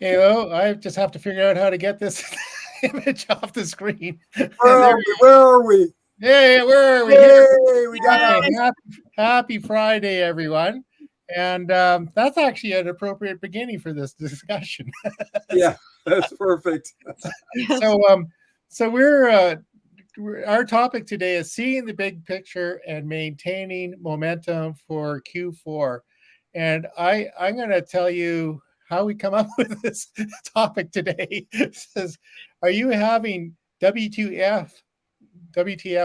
Hey, well, I just have to figure out how to get this image off the screen. Where There are we? Where are we? Hey, where are we here? Yay! We got Okay, our happy Friday, everyone. And that's actually an appropriate beginning for this discussion. yeah. That's perfect. Yes. So, so our topic today is seeing the big picture and maintaining momentum for Q4. And I'm going to tell you how we come up with this topic today. It says, are you having WTF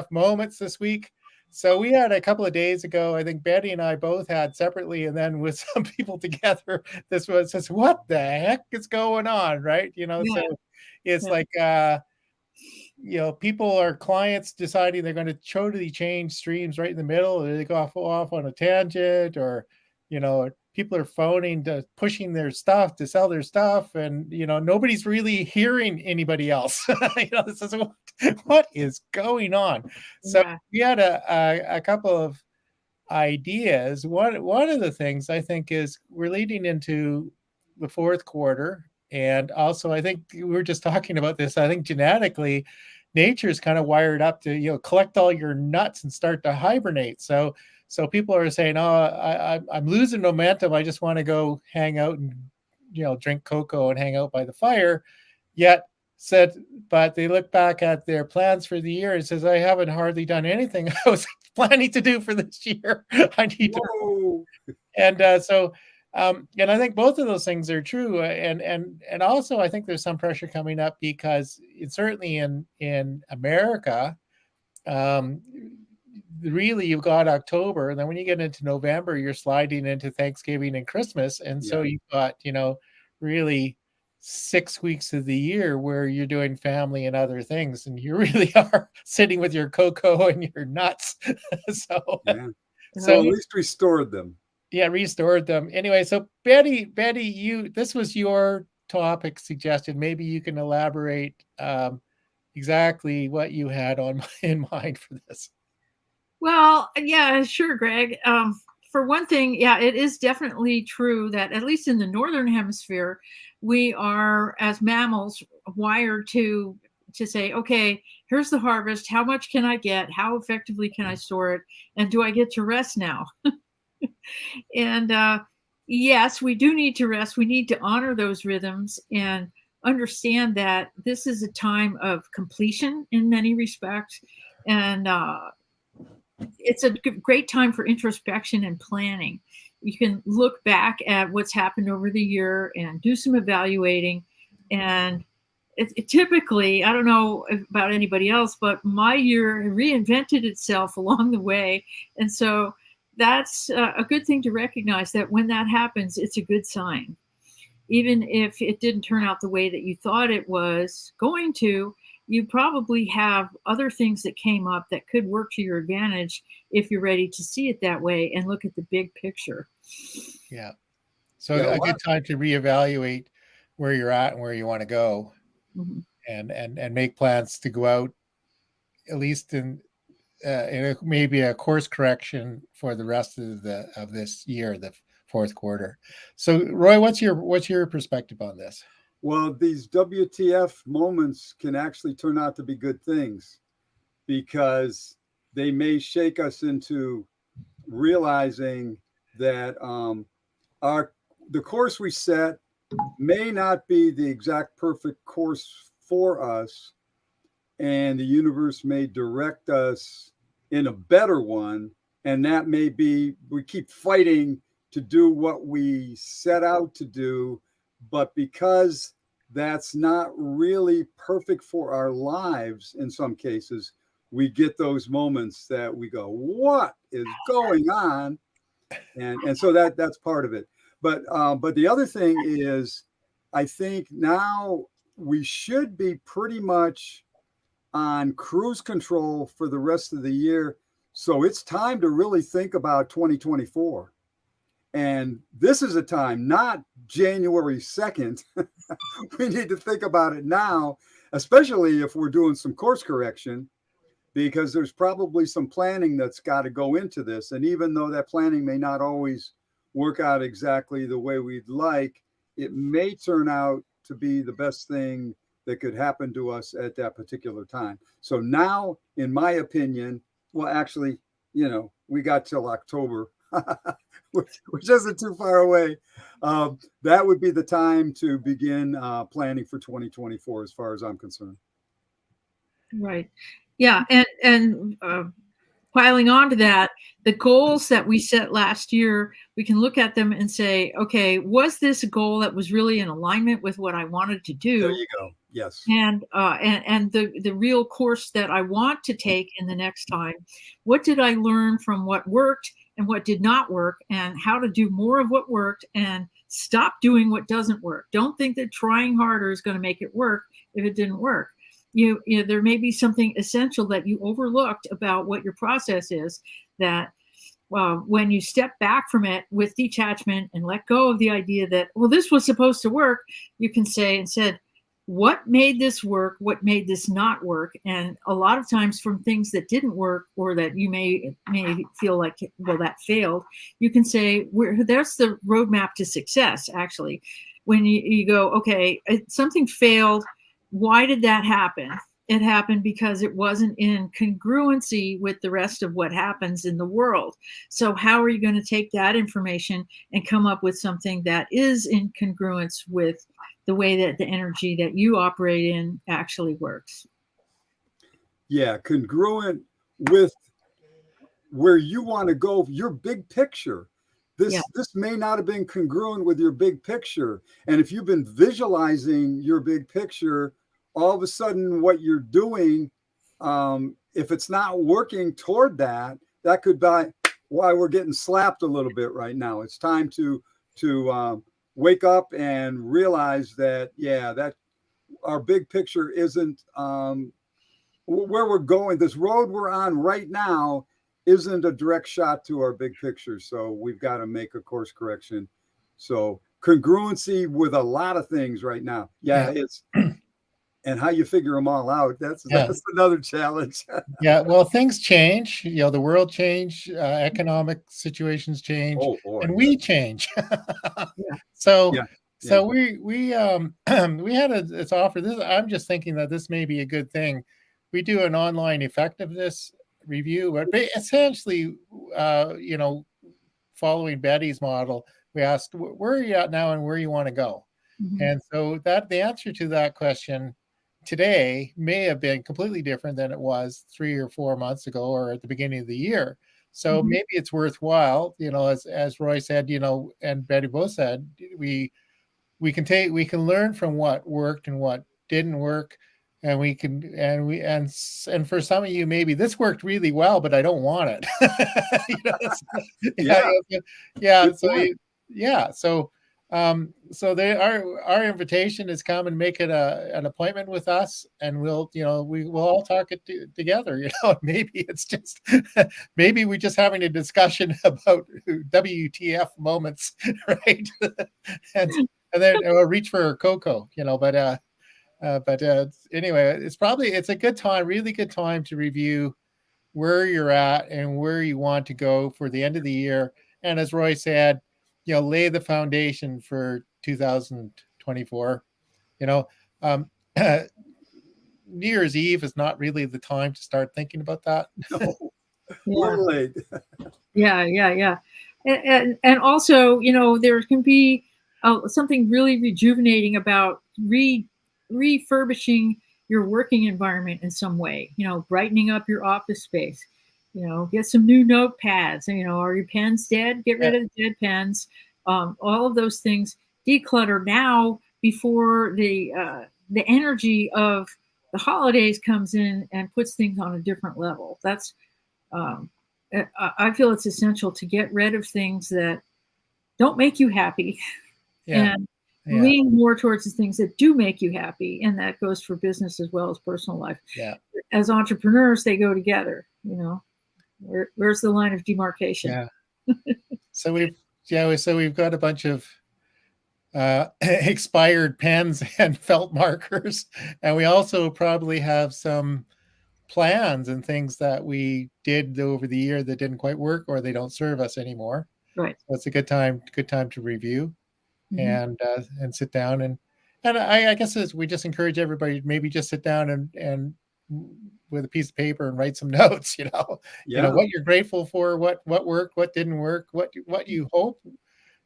moments this week? So we had a couple of days ago, I think Betty and I both had separately, and then with some people together, this was just what the heck is going on, right? Yeah. So it's Yeah. like people or clients deciding they're going to totally change streams right in the middle, or they go off on a tangent, or people are phoning to pushing their stuff to sell their stuff, and nobody's really hearing anybody else. This is what is going on. So Yeah. we had a couple of ideas. One of the things I think is we're leading into the fourth quarter, and also I think we were just talking about this. I think genetically, nature's kind of wired up to collect all your nuts and start to hibernate. So people are saying, "Oh, I'm losing momentum. I just want to go hang out and drink cocoa and hang out by the fire." Yet but they look back at their plans for the year and says, "I haven't hardly done anything I was planning to do for this year. I need to." Whoa. And and I think both of those things are true. And also I think there's some pressure coming up because it's certainly in America. Um, really, you've got October, and then when you get into November, you're sliding into Thanksgiving and Christmas, and so you've got really 6 weeks of the year where you're doing family and other things, and you really are sitting with your cocoa and your nuts. so Yeah. so Well, at least we stored them. yeah, restored them. Anyway, so Betty, this was your topic suggested. Maybe you can elaborate exactly what you had in mind for this. Well, yeah, sure, Greg. For one thing, yeah, it is definitely true that at least in the northern hemisphere, we are as mammals wired to say, okay, here's the harvest. How much can I get? How effectively can I store it? And do I get to rest now? And yes, we do need to rest. We need to honor those rhythms and understand that this is a time of completion in many respects. And it's a great time for introspection and planning. You can look back at what's happened over the year and do some evaluating. And it typically, I don't know about anybody else, but my year reinvented itself along the way. And so that's a good thing to recognize, that when that happens, it's a good sign. Even if it didn't turn out the way that you thought it was going to, you probably have other things that came up that could work to your advantage if you're ready to see it that way and look at the big picture. Yeah. So a good time to reevaluate where you're at and where you want to go, and make plans to go out, at least in maybe a course correction for the rest of this year, the fourth quarter. So Roy, what's your perspective on this? Well, these WTF moments can actually turn out to be good things, because they may shake us into realizing that the course we set may not be the exact perfect course for us, and the universe may direct us in a better one. And that may be, we keep fighting to do what we set out to do, but because that's not really perfect for our lives in some cases, we get those moments that we go, what is going on? And so that's part of it. But the other thing is, I think now we should be pretty much on cruise control for the rest of the year. So it's time to really think about 2024. And this is a time, not January 2nd. We need to think about it now, especially if we're doing some course correction, because there's probably some planning that's got to go into this. And even though that planning may not always work out exactly the way we'd like, it may turn out to be the best thing that could happen to us at that particular time. So now, in my opinion, well, actually, we got till October, which isn't too far away. That would be the time to begin planning for 2024, as far as I'm concerned. Right. Yeah. And piling on to that, the goals that we set last year, we can look at them and say, okay, was this a goal that was really in alignment with what I wanted to do? There you go. Yes. And the real course that I want to take in the next time. What did I learn from what worked and what did not work, and how to do more of what worked and stop doing what doesn't work. Don't think that trying harder is going to make it work if it didn't work. You know, there may be something essential that you overlooked about what your process is, that when you step back from it with detachment and let go of the idea that, well, this was supposed to work, you can say instead, what made this work? What made this not work? And a lot of times from things that didn't work, or that you may feel like, well, that failed, you can say, there's the roadmap to success, actually. When you go, okay, something failed. Why did that happen? It happened because it wasn't in congruency with the rest of what happens in the world. So how are you going to take that information and come up with something that is in congruence with the way that the energy that you operate in actually works? Yeah, congruent with where you want to go, your big picture. This may not have been congruent with your big picture. And if you've been visualizing your big picture, all of a sudden what you're doing, if it's not working toward that, that could be why we're getting slapped a little bit right now. It's time to wake up and realize that, that our big picture isn't where we're going. This road we're on right now isn't a direct shot to our big picture. So we've got to make a course correction. So congruency with a lot of things right now. It's and how you figure them all out. That's another challenge. Yeah. Well, things change, the world change, economic situations change, and we change. So we had this offer. I'm just thinking that this may be a good thing. We do an online effectiveness review, but essentially, following Betty's model, we asked, where are you at now and where you want to go? Mm-hmm. And so that the answer to that question today may have been completely different than it was 3 or 4 months ago or at the beginning of the year. So mm-hmm. maybe it's worthwhile, as Roy said, and Betty both said, we can learn from what worked and what didn't work. And we can, and for some of you, maybe this worked really well, but I don't want it. So our invitation is come and make it an appointment with us, and we'll all talk it together. Maybe it's just maybe we're just having a discussion about WTF moments, right? and then we'll reach for cocoa, but anyway, it's a good time, really good time to review where you're at and where you want to go for the end of the year. And as Roy said, lay the foundation for 2024. New Year's Eve is not really the time to start thinking about that. No, we're late. Yeah. And also, there can be something really rejuvenating about refurbishing your working environment in some way, brightening up your office space, get some new notepads, are your pens dead? Get rid of the dead pens. All of those things, declutter now before the energy of the holidays comes in and puts things on a different level. That's, I feel it's essential to get rid of things that don't make you happy and lean more towards the things that do make you happy. And that goes for business as well as personal life. Yeah. As entrepreneurs, they go together, where's the line of demarcation? Yeah. So we've got a bunch of expired pens and felt markers. And we also probably have some plans and things that we did over the year that didn't quite work, or they don't serve us anymore. Right. So it's a good time to review. Mm-hmm. And sit down And I guess we just encourage everybody to maybe just sit down and with a piece of paper and write some notes, Yeah. what you're grateful for, what worked, what didn't work, what you hope,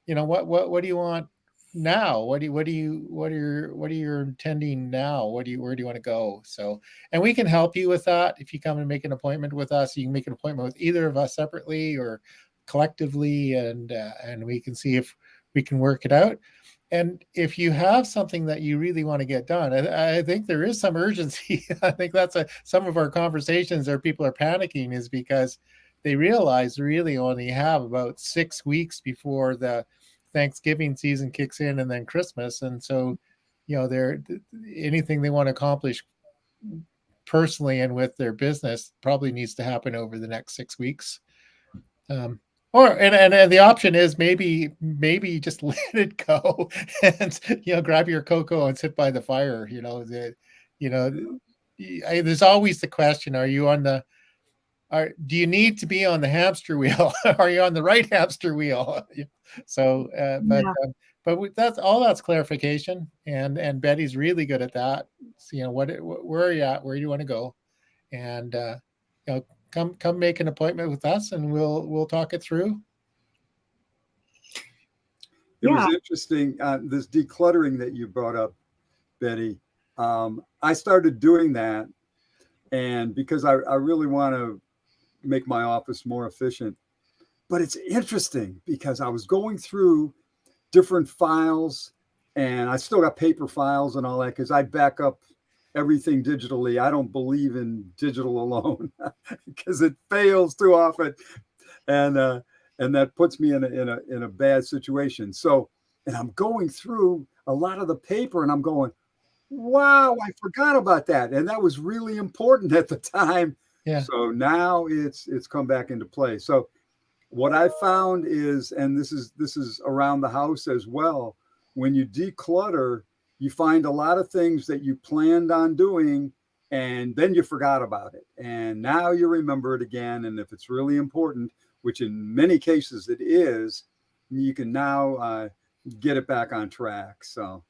what do you want now? What are you intending now? Where do you want to go? So, and we can help you with that. If you come and make an appointment with us, you can make an appointment with either of us separately or collectively, and we can see if we can work it out. And if you have something that you really want to get done, I think there is some urgency. I think that's some of our conversations where people are panicking is because they realize they really only have about 6 weeks before the Thanksgiving season kicks in and then Christmas. And so, they're anything they want to accomplish personally and with their business probably needs to happen over the next 6 weeks. And the option is maybe just let it go and grab your cocoa and sit by the fire. There's always the question: do you need to be on the hamster wheel? Are you on the right hamster wheel? So, Yeah. that's clarification, and Betty's really good at that. So, where are you at? Where do you want to go? And come make an appointment with us, and we'll talk it through. It was interesting, this decluttering that you brought up, Betty. I started doing that, and because I really want to make my office more efficient. But it's interesting because I was going through different files, and I still got paper files and all that because I back up everything digitally. I don't believe in digital alone because it fails too often, and that puts me in a bad situation. So, and I'm going through a lot of the paper, and I'm going, wow, I forgot about that, and that was really important at the time. Yeah. So now it's come back into play. So what I found is, and this is around the house as well, when you declutter, you find a lot of things that you planned on doing and then you forgot about it. And now you remember it again. And if it's really important, which in many cases it is, you can now get it back on track. So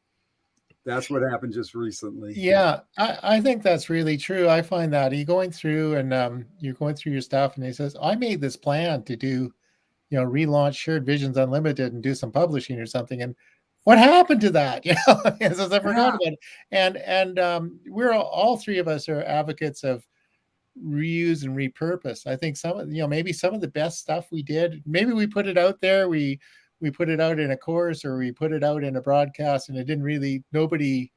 that's what happened just recently. Yeah, I think that's really true. I find that you're going through your stuff, and he says, "I made this plan to do, relaunch Shared Visions Unlimited and do some publishing or something." And what happened to that? He says, "I forgot about it." And we're all three of us are advocates of reuse and repurpose. I think maybe some of the best stuff we did, maybe we put it out there, we put it out in a course or we put it out in a broadcast, and nobody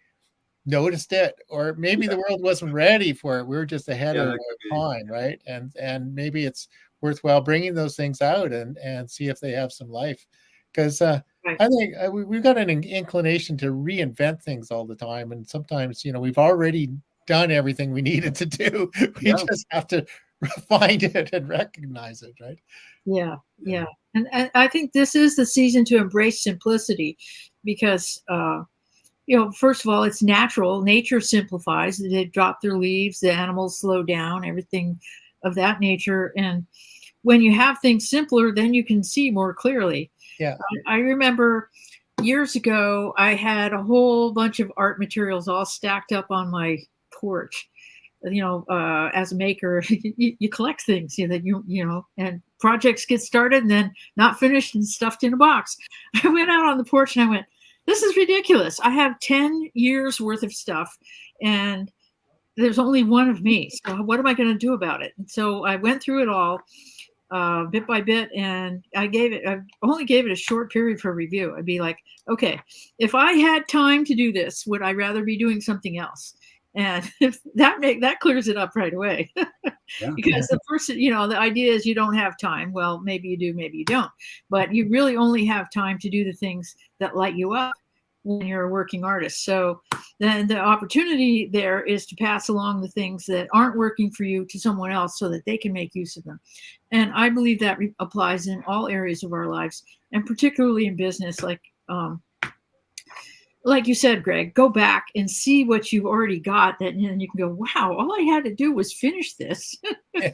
noticed it, or maybe the world wasn't ready for it. We were just ahead of our time, right? And maybe it's worthwhile bringing those things out and see if they have some life, because I think we've got an inclination to reinvent things all the time, and sometimes we've already done everything we needed to do. We just have to find it and recognize it, right? Yeah. And I think this is the season to embrace simplicity, because first of all, it's natural. Nature simplifies. They drop their leaves, the animals slow down, everything of that nature. And when you have things simpler, then you can see more clearly. Yeah. I remember years ago, I had a whole bunch of art materials all stacked up on my porch. As a maker, you collect things that and projects get started and then not finished and stuffed in a box. I went out on the porch and I went, this is ridiculous. I have 10 years worth of stuff and there's only one of me. So what am I going to do about it? And so I went through it all bit by bit, and I only gave it a short period for review. I'd be like, okay, if I had time to do this, would I rather be doing something else? And if that clears it up right away. Because the first, the idea is you don't have time. Well, maybe you do, maybe you don't, but you really only have time to do the things that light you up when you're a working artist. So then the opportunity there is to pass along the things that aren't working for you to someone else so that they can make use of them. And I believe that applies in all areas of our lives, and particularly in business. Like, like you said, Greg, go back and see what you've already got. That, and you can go, wow, all I had to do was finish this. Yeah.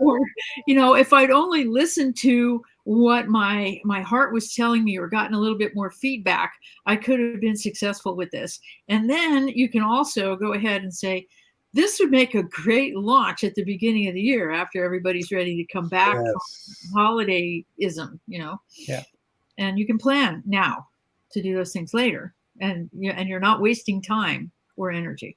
Or, if I'd only listened to what my heart was telling me, or gotten a little bit more feedback, I could have been successful with this. And then you can also go ahead and say, this would make a great launch at the beginning of the year after everybody's ready to come back Yes. from holidayism, Yeah. and you can plan now to do those things later, and you're not wasting time or energy.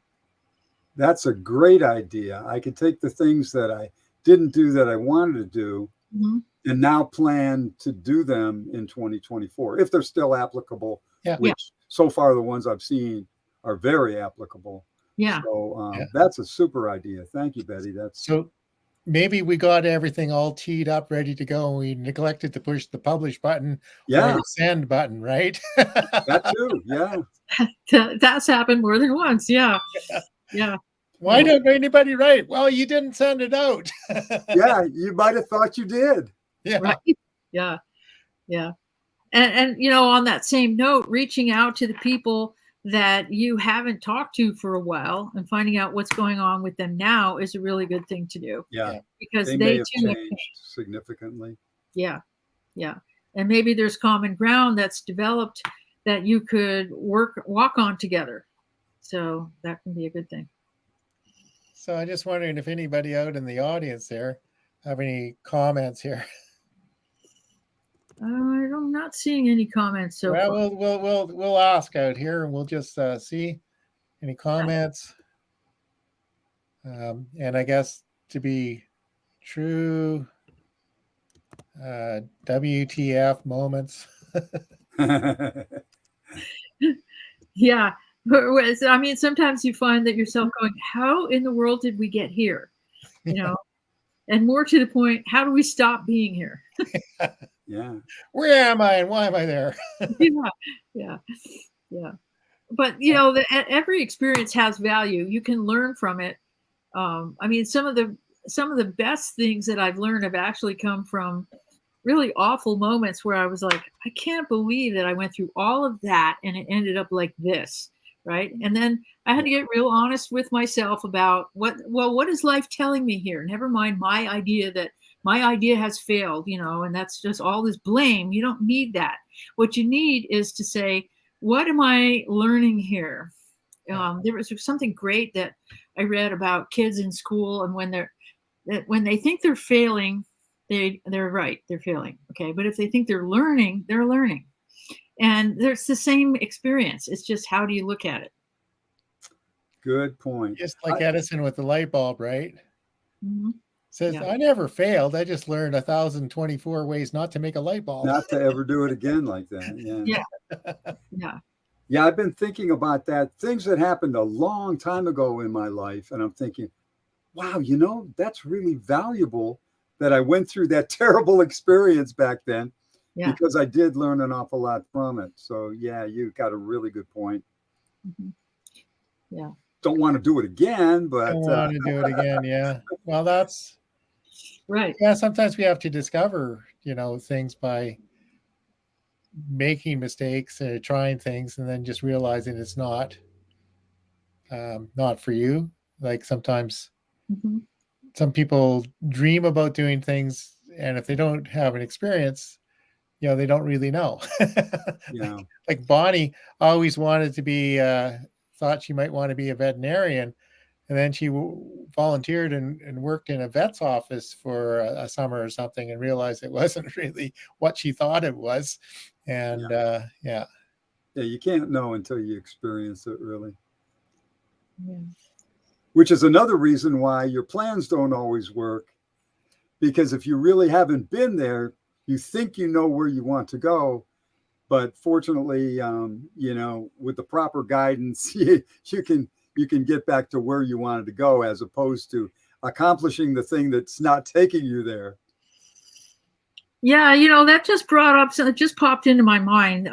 That's a great idea. I could take the things that I didn't do that I wanted to do Mm-hmm. and now plan to do them in 2024 if they're still applicable, Yeah. which so far the ones I've seen are very applicable. Yeah. So Yeah. that's a super idea. Thank you, Betty. That's So maybe we got everything all teed up, ready to go, and we neglected to push the publish button or yeah, the send button, right? that too. Yeah. That's happened more than once. Yeah. Yeah. Why don't anybody write? Well, you didn't send it out. Yeah, you might have thought you did. Yeah. Right. Yeah. Yeah. And on that same note, reaching out to the people that you haven't talked to for a while and finding out what's going on with them now is a really good thing to do, Yeah, because they they may have too have changed significantly. Yeah. Yeah. And maybe there's common ground that's developed that you could walk on together. So that can be a good thing. So I'm just wondering if anybody out in the audience there have any comments here. I'm not seeing any comments so Well, far. we'll ask out here, and we'll just see any comments. And I guess to be true, WTF moments. Yeah. I mean, sometimes you find that yourself going, how in the world did we get here? And more to the point, how do we stop being here? Yeah. Where am I and why am I there? Yeah. But every experience has value. You can learn from it. I mean, some of the best things that I've learned have actually come from really awful moments where I was like, I can't believe that I went through all of that and it ended up like this. Right. And then I had to get real honest with myself about what is life telling me here? Never mind my idea has failed, and that's just all this blame. You don't need that. What you need is to say, what am I learning here? There was something great that I read about kids in school, and when they think they're failing, they're right, they're failing. Okay. But if they think they're learning, they're learning. And there's the same experience. It's just, how do you look at it? Good point. Just like Edison with the light bulb, right? Mm-hmm. Says, Yeah. I never failed. I just learned 1,024 ways not to make a light bulb. Not to ever do it again like that. Yeah. Yeah, I've been thinking about that. Things that happened a long time ago in my life. And I'm thinking, wow, that's really valuable that I went through that terrible experience back then. Yeah. Because I did learn an awful lot from it. So yeah, you got a really good point. Mm-hmm. Yeah. Don't want to do it again, but Don't want to do it again. Yeah. Well, that's right. Yeah. Sometimes we have to discover, things by making mistakes and trying things, and then just realizing it's not for you. Like sometimes some people dream about doing things, and if they don't have an experience, they don't really know. Yeah. Like Bonnie always wanted to be, thought she might want to be a veterinarian. And then she volunteered and worked in a vet's office for a summer or something, and realized it wasn't really what she thought it was. And Yeah, you can't know until you experience it, really. Yeah. Which is another reason why your plans don't always work. Because if you really haven't been there, you think you know where you want to go, but fortunately, with the proper guidance, you can get back to where you wanted to go, as opposed to accomplishing the thing that's not taking you there. Yeah, that just popped into my mind.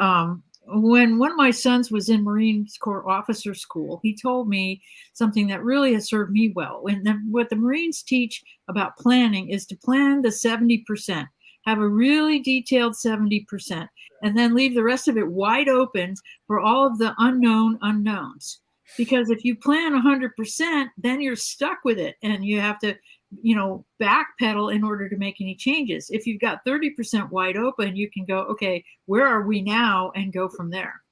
When one of my sons was in Marine Corps officer school, he told me something that really has served me well. What the Marines teach about planning is to plan the 70%. have a really detailed 70%, and then leave the rest of it wide open for all of the unknown unknowns. Because if you plan 100%, then you're stuck with it and you have to, backpedal in order to make any changes. If you've got 30% wide open, you can go, okay, where are we now, and go from there.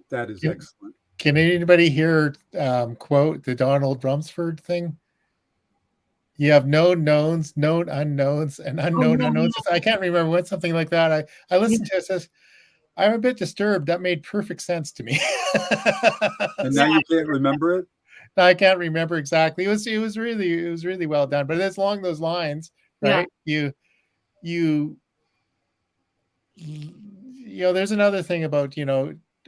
That is Yeah. excellent. Can anybody here quote the Donald Rumsford thing? You have known knowns, known unknowns, and unknown yeah, unknowns. I can't remember what, something like that. I listened to it. It says, I'm a bit disturbed. That made perfect sense to me. And now you can't remember it? I can't remember exactly. It was really well done. But it's along those lines, right? Yeah. You there's another thing about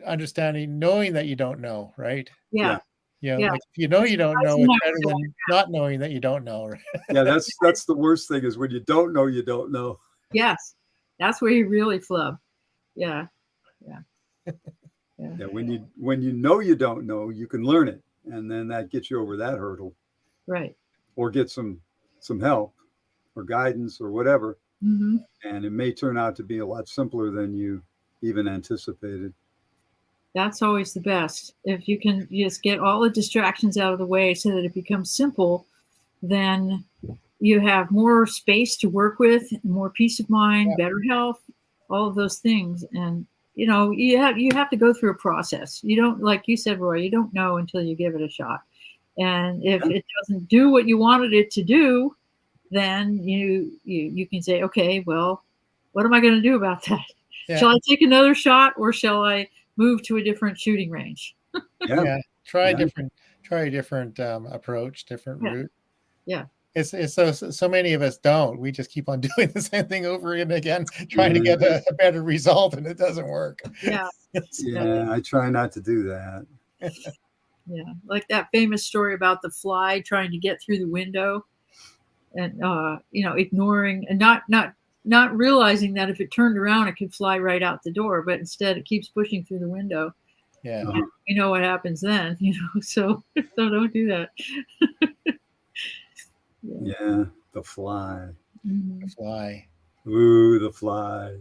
understanding, knowing that you don't know, right? Yeah. Like if you don't know, it's better than not knowing that you don't know. Yeah, that's the worst thing, is when you don't know, you don't know. Yes, that's where you really flub. Yeah. Yeah, when you know you don't know, you can learn it, and then that gets you over that hurdle. Right. Or get some help or guidance or whatever. Mm-hmm. And it may turn out to be a lot simpler than you even anticipated. That's always the best. If you can just get all the distractions out of the way so that it becomes simple, then you have more space to work with, more peace of mind, better health, all of those things. And you have to go through a process. You don't, like you said, Roy, you don't know until you give it a shot. And if it doesn't do what you wanted it to do, then you can say, okay, well, what am I going to do about that? Yeah. Shall I take another shot, or shall I move to a different shooting range? Try a different approach, different route. Yeah. It's so many of us don't. We just keep on doing the same thing over and again, trying to get a better result, and it doesn't work. Yeah. I try not to do that. Yeah, like that famous story about the fly trying to get through the window, and ignoring and not realizing that if it turned around, it could fly right out the door, but instead it keeps pushing through the window. Yeah. You know what happens then, so don't do that. Yeah, the fly. Mm-hmm. The fly. Ooh, the fly.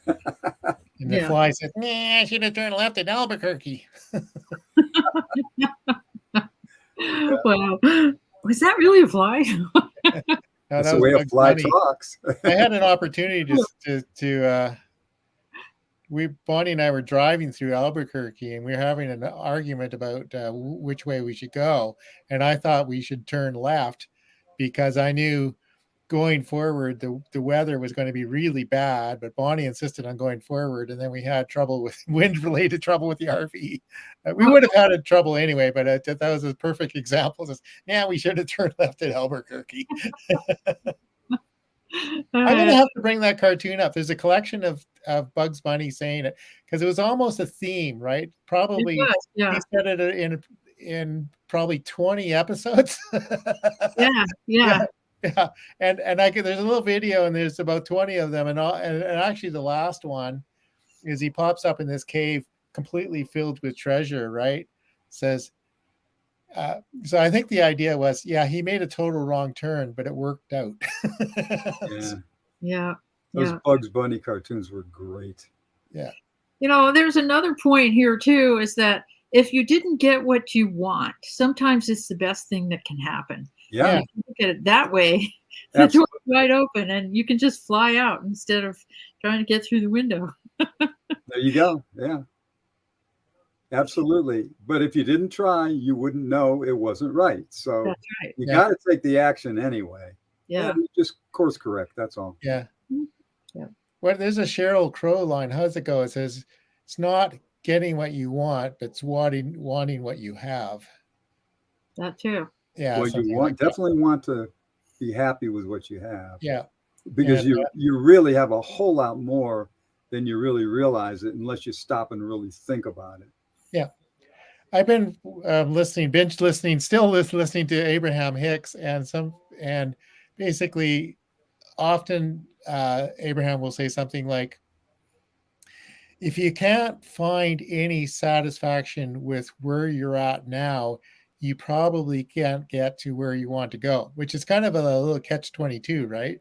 And the fly said, "Nah, I should have turned left at Albuquerque." Well, was that really a fly? No, that's the way a fly talks. I had an opportunity to Bonnie and I were driving through Albuquerque, and we were having an argument about which way we should go. And I thought we should turn left because I knew going forward the weather was going to be really bad, but Bonnie insisted on going forward, and then we had trouble with wind-related trouble with the RV. We would have had trouble anyway, but that was a perfect example. We should have turned left at Albuquerque. I'm going to have to bring that cartoon up. There's a collection of Bugs Bunny saying it, because it was almost a theme, right? Probably he said it in probably 20 episodes. Yeah. And there's a little video, and there's about 20 of them, and actually the last one is he pops up in this cave completely filled with treasure, right? Says so I think the idea was, he made a total wrong turn, but it worked out. Those Bugs Bunny cartoons were great. There's another point here too, is that if you didn't get what you want, sometimes it's the best thing that can happen. Yeah. If you look at it that way, the door's wide open and you can just fly out instead of trying to get through the window. There you go. Yeah. Absolutely. But if you didn't try, you wouldn't know it wasn't right. So that's right. You got to take the action anyway. Yeah. Just course correct. That's all. Yeah. Well, there's a Sheryl Crow line. How does it go? It says, it's not getting what you want, but it's wanting what you have. That too. Yeah. Well, you definitely want to be happy with what you have. Yeah. Because you really have a whole lot more than you really realize it, unless you stop and really think about it. Yeah. I've been binge listening to Abraham Hicks, and basically often Abraham will say something like, if you can't find any satisfaction with where you're at now, you probably can't get to where you want to go, which is kind of a little catch-22, right?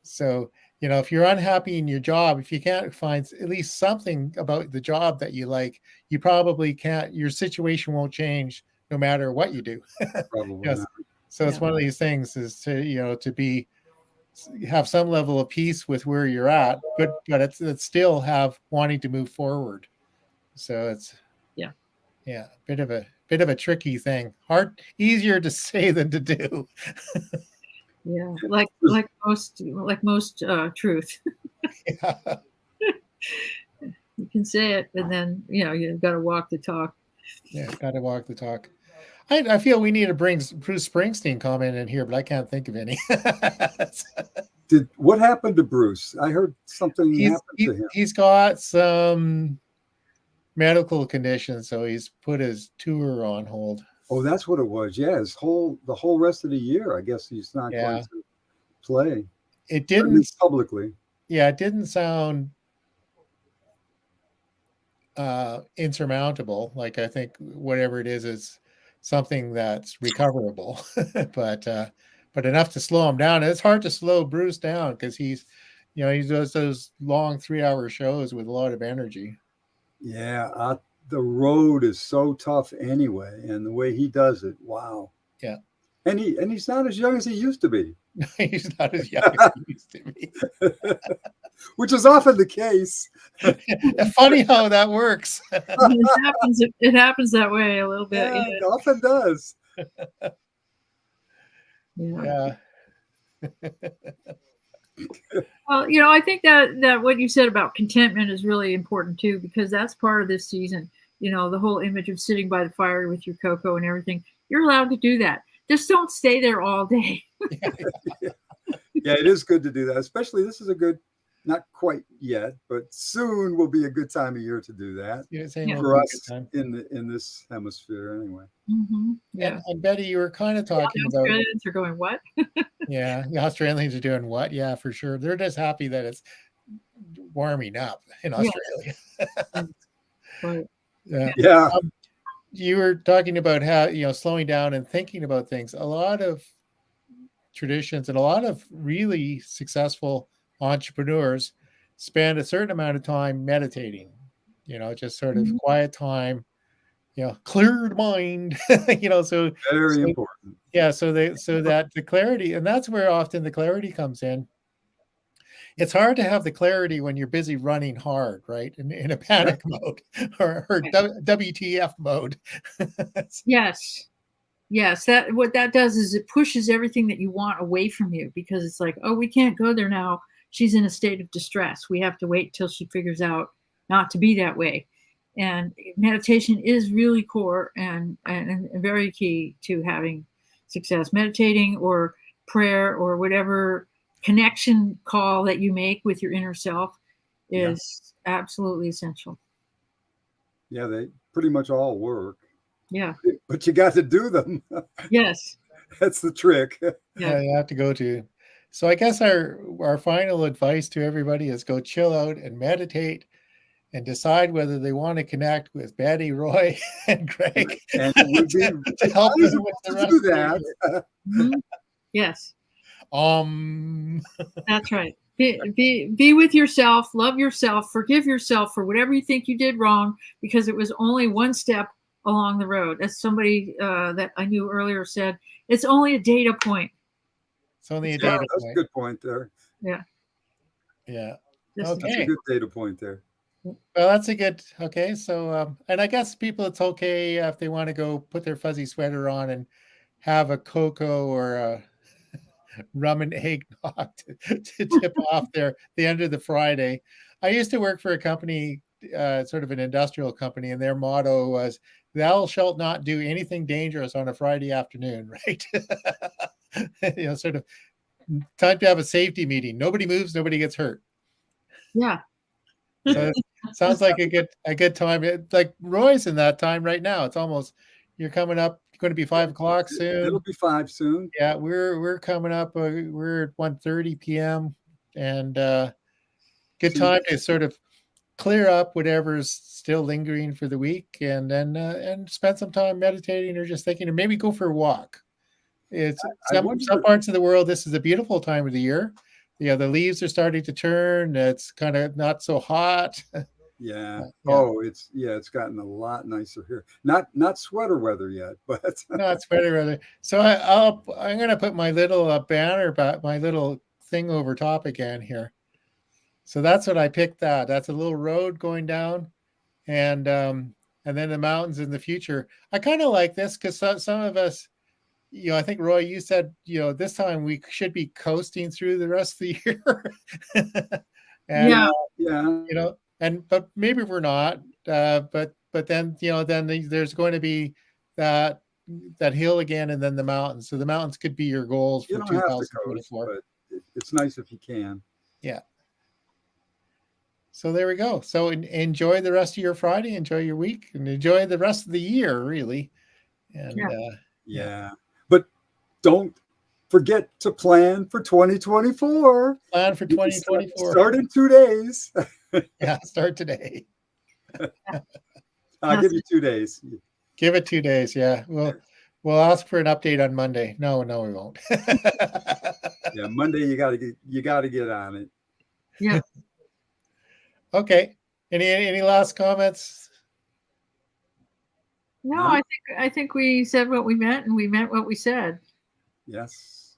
So if you're unhappy in your job, if you can't find at least something about the job that you like, you probably can't, your situation won't change no matter what you do. Probably Yes. not. So it's one of these things is to be, have some level of peace with where you're at, but it's still have wanting to move forward. So it's, yeah, bit of a tricky thing. Easier to say than to do. Yeah, like most truth. Yeah. You can say it, and then you've got to walk the talk. Yeah, got to walk the talk. I feel we need to bring Bruce Springsteen comment in here, but I can't think of any. What happened to Bruce? I heard something happened to him. He's got some medical conditions, so he's put his tour on hold. Oh, that's what it was. Yeah, the whole rest of the year, I guess he's not going to play. It didn't publicly. Yeah, it didn't sound insurmountable. Like, I think whatever it is something that's recoverable, but enough to slow him down. And it's hard to slow Bruce down because he does those long 3-hour shows with a lot of energy. Yeah, the road is so tough anyway, and the way he does it, wow. Yeah, and he's not as young as he used to be. He's not as young as he used to be, which is often the case. Funny how that works. It happens that way a little bit. Yeah, it often does. Yeah. Well, I think that what you said about contentment is really important too, because that's part of this season. The whole image of sitting by the fire with your cocoa and everything. You're allowed to do that. Just don't stay there all day. Yeah, it is good to do that. Especially, this is a good, not quite yet, but soon will be a good time of year to do that. For us in this hemisphere, anyway. Mm-hmm. Yeah. And Betty, you were kind of talking about Australians are going what? Yeah, the Australians are doing what? Yeah, for sure. They're just happy that it's warming up in Australia. Right. Yeah. You were talking about how slowing down and thinking about things. A lot of traditions and a lot of really successful entrepreneurs spend a certain amount of time meditating. Just sort of quiet time. Cleared mind. So very important. Yeah, so that the clarity, and that's where often the clarity comes in. It's hard to have the clarity when you're busy running hard, right? In a panic mode or WTF mode. Yes. What that does is it pushes everything that you want away from you, because it's like, oh, we can't go there now. She's in a state of distress. We have to wait till she figures out not to be that way. And meditation is really core and very key to having success. Meditating or prayer or whatever connection call that you make with your inner self is absolutely essential. Yeah, they pretty much all work. Yeah. But you got to do them. Yes. That's the trick. Yeah, you have to go to. So I guess our final advice to everybody is go chill out and meditate and decide whether they want to connect with Betty, Roy, and Greg, and it would be to help them with the rest do that. Mm-hmm. Yes. That's right. Be with yourself, love yourself, forgive yourself for whatever you think you did wrong, because it was only one step along the road. As somebody that I knew earlier said, it's only a data point. It's only a data point. That's a good point there. Yeah. Yeah. Okay. That's a good data point there. Well, that's a good, okay. So, and I guess people, it's okay if they want to go put their fuzzy sweater on and have a cocoa or a rum and eggnog to tip off the end of the Friday. I used to work for a company, sort of an industrial company, and their motto was, "Thou shalt not do anything dangerous on a Friday afternoon," right? Sort of time to have a safety meeting. Nobody moves, nobody gets hurt. Yeah. So sounds like a good time. Like Roy's in that time right now. It's almost, you're coming up, going to be 5 o'clock soon. It'll be 5 soon. Yeah, we're coming up. We're at 1:30 p.m. and good time to sort of clear up whatever's still lingering for the week, and then and spend some time meditating or just thinking, or maybe go for a walk. It's some parts of the world. This is a beautiful time of the year. the leaves are starting to turn. It's kind of not so hot. Yeah. Yeah. Oh, it's gotten a lot nicer here. Not sweater weather yet, but No, it's better rather. So I'm gonna put my little banner, my little thing over top again here. So that's what I picked. That's a little road going down, and then the mountains in the future. I kind of like this because some of us, I think Roy, you said, this time we should be coasting through the rest of the year, and Yeah. yeah. But maybe we're not. But then there's going to be that hill again, and then the mountains. So the mountains could be your goals You for don't have to coast, 2024. but it's nice if you can. Yeah. So there we go. So enjoy the rest of your Friday, enjoy your week, and enjoy the rest of the year, really. And Yeah. But don't forget to plan for 2024. Plan for 2024. Start in 2 days. Yeah, start today. I'll give you 2 days. Give it 2 days. Yeah. We'll ask for an update on Monday. No, we won't. Yeah, Monday you gotta get on it. Yeah. Okay. Any last comments? No, I think we said what we meant, and we meant what we said. Yes.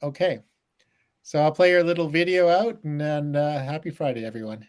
Okay. So I'll play your little video out, and then happy Friday, everyone.